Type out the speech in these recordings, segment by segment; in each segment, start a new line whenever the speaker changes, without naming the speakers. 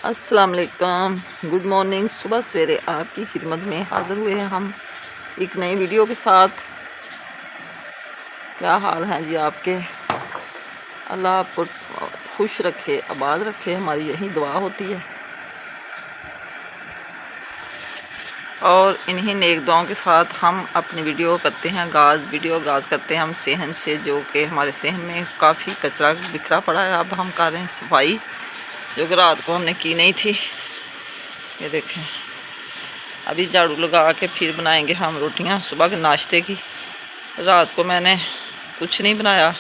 अस्सलाम वालेकुम, good morning. सुबह सवेरे आपकी खिदमत में हाज़िर हुए हैं हम एक नई वीडियो के साथ। क्या हाल हैं जी आपके? अल्लाह आपको खुश रखे, आबाद रखे, हमारी यही दुआ होती है। और इन्हीं नेक दुआओं के साथ हम अपनी वीडियो करते हैं वीडियो आगाज़ करते हैं हम सहन से, जो कि हमारे सहन में काफ़ी कचरा बिखरा पड़ा है। अब हम कर रहे हैं सफाई, जो कि रात को हमने की नहीं थी। ये देखें, अभी झाड़ू लगा के फिर बनाएंगे हम रोटियां सुबह के नाश्ते की। रात को मैंने कुछ नहीं बनाया,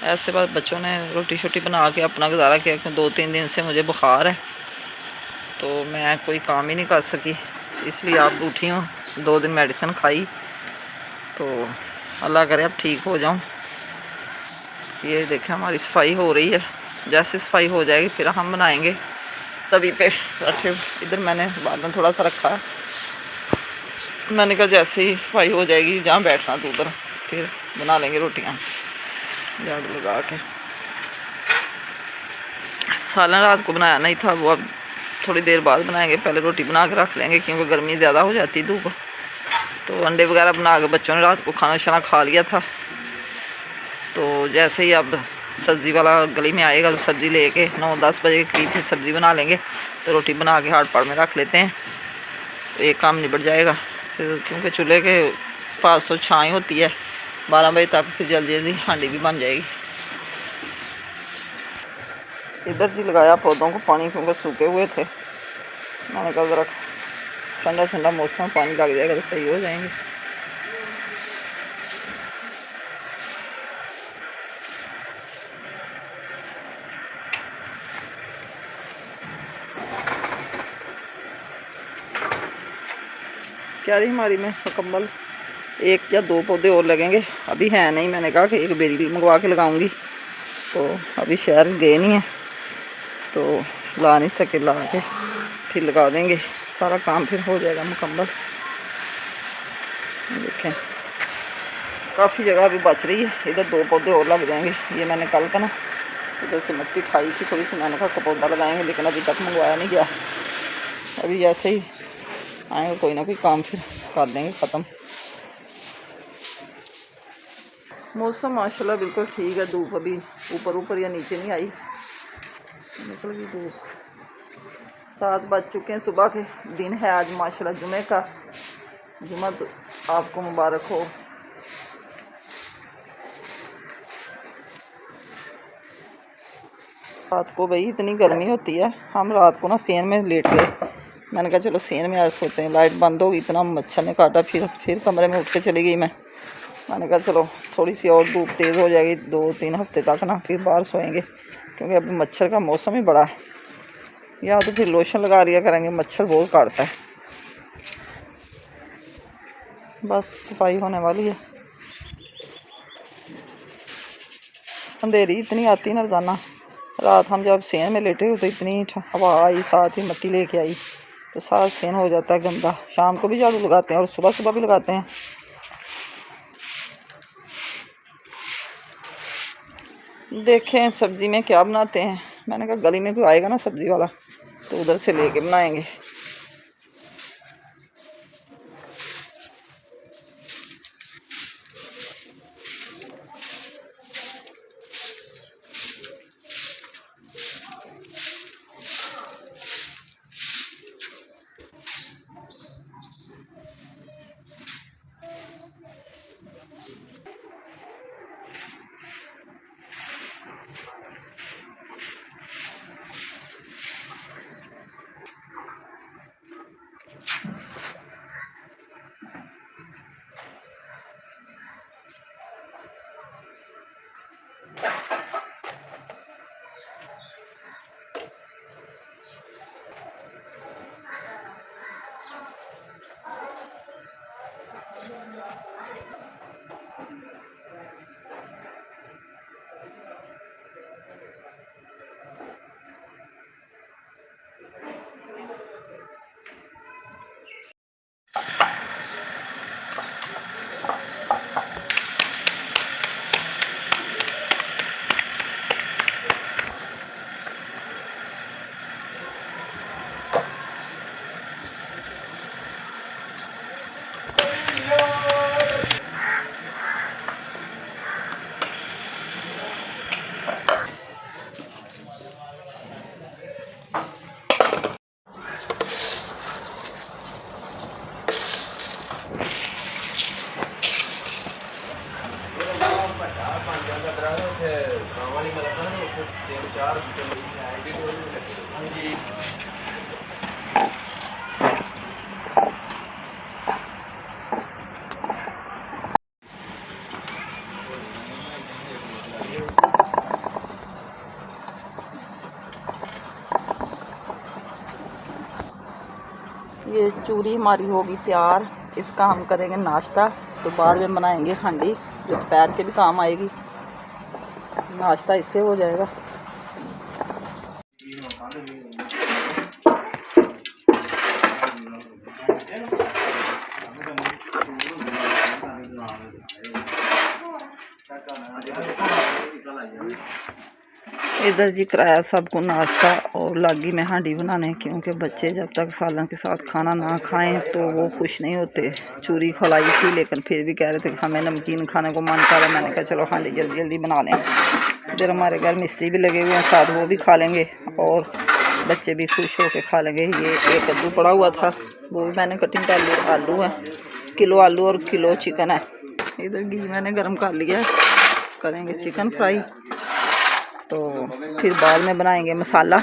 ऐसे बात बच्चों ने रोटी शोटी बना के अपना गुजारा किया, क्योंकि 2-3 दिन से मुझे बुखार है तो मैं कोई काम ही नहीं कर सकी। इसलिए अब उठी हूँ, 2 दिन मेडिसिन खाई, तो अल्लाह करे अब ठीक हो जाऊँ। ये देखें, हमारी सफाई हो रही है। जैसे सफाई हो जाएगी फिर हम बनाएंगे तभी पे रखे। इधर मैंने बालन थोड़ा सा रखा है, मैंने कहा जैसे ही सफाई हो जाएगी जहाँ बैठना तो उधर फिर बना लेंगे रोटियाँ झाड़ू लगा के। सालन रात को बनाया नहीं था, वो अब थोड़ी देर बाद बनाएंगे। पहले रोटी बना के रख लेंगे क्योंकि गर्मी ज़्यादा हो जाती है, धूप। तो अंडे वगैरह बना के बच्चों ने रात को खाना शाना खा लिया था। तो जैसे ही अब सब्ज़ी वाला गली में आएगा तो सब्ज़ी लेके 9-10 बजे के करीब फिर सब्ज़ी बना लेंगे। तो रोटी बना के हाथ पाड़ में रख लेते हैं, तो एक काम निपट जाएगा फिर, क्योंकि चूल्हे के पास तो छाँव होती है 12 बजे तक, फिर जल्दी जल्दी हांडी भी बन जाएगी। इधर जी लगाया पौधों को पानी, क्योंकि सूखे हुए थे। मैंने कहा ज़रा ठंडा ठंडा मौसम, पानी लग जाएगा तो सही हो जाएंगे। क्या रही हमारी में मुकम्मल 1 या 2 पौधे और लगेंगे, अभी है नहीं। मैंने कहा कि एक बेरी मंगवा के लगाऊंगी, तो अभी शहर गए नहीं है तो ला नहीं सके, ला के फिर लगा देंगे, सारा काम फिर हो जाएगा मुकम्मल। देखें, काफ़ी जगह अभी बच रही है, इधर 2 पौधे और लग जाएंगे। ये मैंने कल का ना इधर से मिट्टी उठाई थी थोड़ी सी, मैंने कहा पौधा लगाएंगे, लेकिन अभी तक मंगवाया नहीं गया। अभी जैसे ही आएंगे कोई ना कोई काम फिर कर देंगे ख़त्म। मौसम माशाल्लाह बिल्कुल ठीक है, धूप अभी ऊपर या नीचे नहीं आई, निकल गई धूप। 7 बज चुके हैं सुबह के। दिन है आज माशाल्लाह जुमे का, जुमा तो आपको मुबारक हो। रात को भाई इतनी गर्मी होती है, हम रात को ना सेन में लेट गए। मैंने कहा चलो सेन में आज सोते हैं, लाइट बंद होगी, इतना मच्छर ने काटा। फिर कमरे में उठ के चली गई मैंने कहा चलो थोड़ी सी और धूप तेज़ हो जाएगी 2-3 हफ्ते तक ना, फिर बाहर सोएंगे, क्योंकि अभी मच्छर का मौसम ही बड़ा है। या तो फिर लोशन लगा लिया करेंगे, मच्छर बहुत काटता है। बस सफाई होने वाली है। अंधेरी इतनी आती है ना रोज़ाना। रात हम जब सेन में लेटे हो तो इतनी हवा आई, साथ ही मिट्टी लेके आई, तो सारा सेन हो जाता है गंदा। शाम को भी झाड़ू लगाते हैं और सुबह सुबह भी लगाते हैं। देखें सब्ज़ी में क्या बनाते हैं। मैंने कहा गली में कोई आएगा ना सब्ज़ी वाला तो उधर से लेके बनाएंगे। ये चूरी हमारी होगी तैयार, इसका हम करेंगे नाश्ता। तो बाद में बनाएंगे हांडी जो दोपहर के भी काम आएगी। नाश्ता इससे हो जाएगा। इधर जी कराया सबको नाश्ता और लागी में हांडी बनाने, क्योंकि बच्चे जब तक सालन के साथ खाना ना खाएं तो वो खुश नहीं होते। चूरी खिलाई थी लेकिन फिर भी कह रहे थे कि हमें नमकीन खाने को मन कर रहा। मैंने कहा चलो हांडी जल्दी जल्दी बना लें। इधर हमारे घर मिस्त्री भी लगे हुए हैं साथ, वो भी खा लेंगे और बच्चे भी खुश होकर खा लेंगे। ये एक कद्दू पड़ा हुआ था, वो भी मैंने कटिंग कर लिया। आलू है, किलो आलू और किलो चिकन है। इधर घी मैंने गर्म कर लिया है, करेंगे चिकन फ्राई। तो फिर बाद में बनाएंगे मसाला।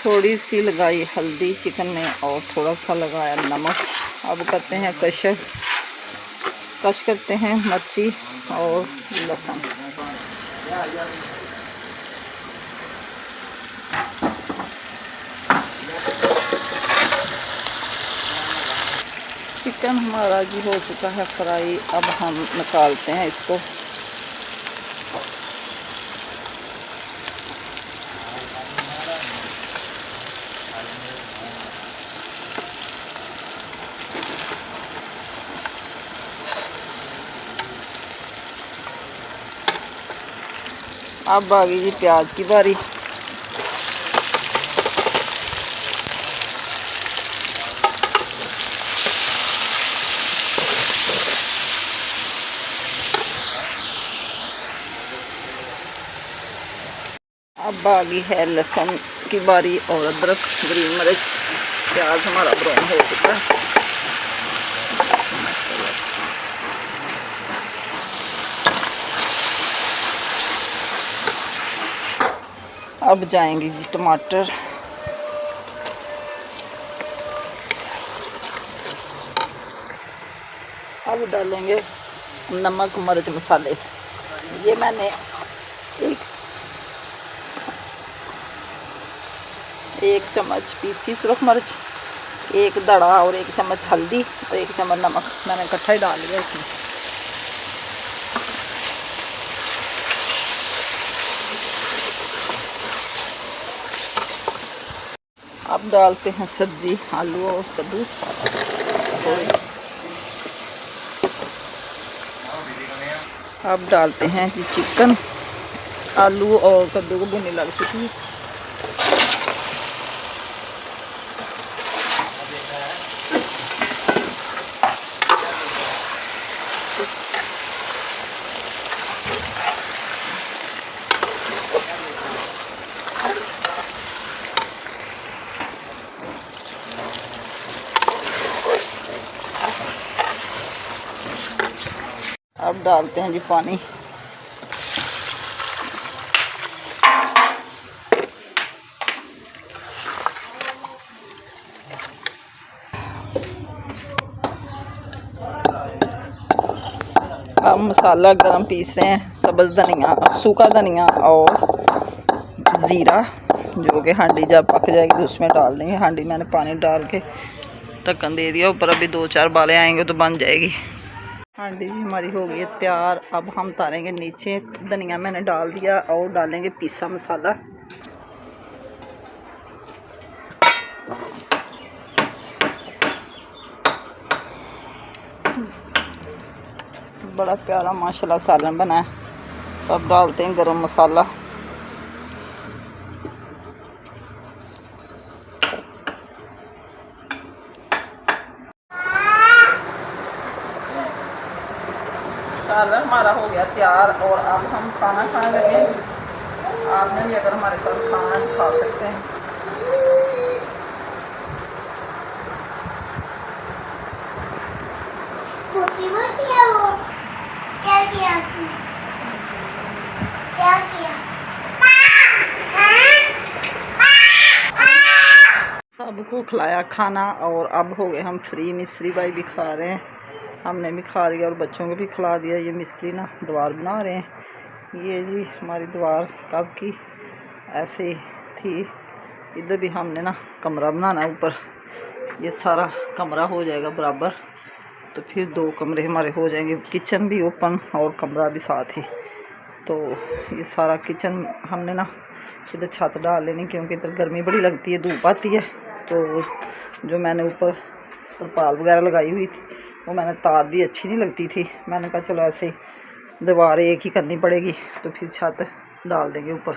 थोड़ी सी लगाई हल्दी चिकन में और थोड़ा सा लगाया नमक। अब करते हैं कश करते हैं मिर्ची और लहसुन। चिकन हमारा जी हो चुका है फ्राई। अब हम निकालते हैं इसको। अब आ गई जी प्याज की बारी। अब आ गई है लहसुन की बारी और अदरक, ग्रीन मिर्च। प्याज हमारा ब्राउन हो चुका है। अब जाएंगे जी टमाटर। अब डालेंगे नमक मिर्च मसाले। ये मैंने एक चम्मच पीसी सुरख मिर्च, एक दड़ा और एक चम्मच हल्दी और एक चम्मच नमक मैंने इकट्ठा ही डाल दिया इसमें। अब डालते हैं सब्ज़ी, आलू और कद्दू। अब डालते हैं जी चिकन। आलू और कद्दू को भुनी लग चुकी है। अब डालते हैं जी पानी। अब मसाला गरम पीस रहे हैं, सब्ज़ धनिया, सूखा धनिया और ज़ीरा, जो कि हांडी जब पक जाएगी तो उसमें डाल देंगे। हांडी मैंने पानी डाल के ढक्कन दे दिया ऊपर, अभी 2-4 बाले आएंगे तो बन जाएगी। हांडी जी हमारी हो गई है तैयार। अब हम उतारेंगे नीचे। धनिया मैंने डाल दिया और डालेंगे पीसा मसाला। बड़ा प्यारा माशाल्लाह सालन बना है। तो अब डालते हैं गरम मसाला। सालन हमारा हो गया तैयार और अब हम खाना खाने लगे। आपने भी अगर हमारे साथ खाना खा सकते हैं।
क्या किया? क्या किया?
को खिलाया खाना और अब हो गए हम फ्री। मिस्त्री भाई भी खा रहे हैं, हमने भी खा लिया और बच्चों को भी खिला दिया। ये मिस्त्री ना दीवार बना रहे हैं। ये जी हमारी दीवार कब की ऐसे थी। इधर भी हमने ना कमरा बनाना है ऊपर। ये सारा कमरा हो जाएगा बराबर, तो फिर 2 कमरे हमारे हो जाएंगे, किचन भी ओपन और कमरा भी साथ ही। तो ये सारा किचन हमने ना इधर छत डाल लेनी, क्योंकि इधर गर्मी बड़ी लगती है, धूप आती है। तो जो मैंने ऊपर तरपाल वगैरह लगाई हुई थी वो मैंने तार दी, अच्छी नहीं लगती थी। मैंने कहा चलो ऐसे ही दीवारें एक ही करनी पड़ेगी, तो फिर छत डाल देंगे ऊपर,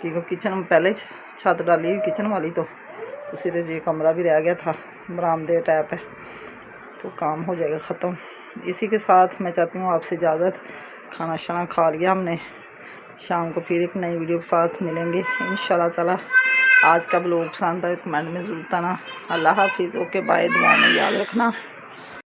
क्योंकि किचन में पहले छत डाली हुई किचन वाली। तो सिर्फ ये कमरा भी रह गया था, बरामदे टाइप है, तो काम हो जाएगा ख़त्म। इसी के साथ मैं चाहती हूँ आपसे इजाज़त। खाना शाना खा लिया हमने, शाम को फिर एक नई वीडियो के साथ मिलेंगे इंशाल्लाह ताला। आज का ब्लॉग पसंद आए कमेंट में ज़रूर बताना। अल्लाह हाफिज़, ओके बाय, दुआ में याद रखना।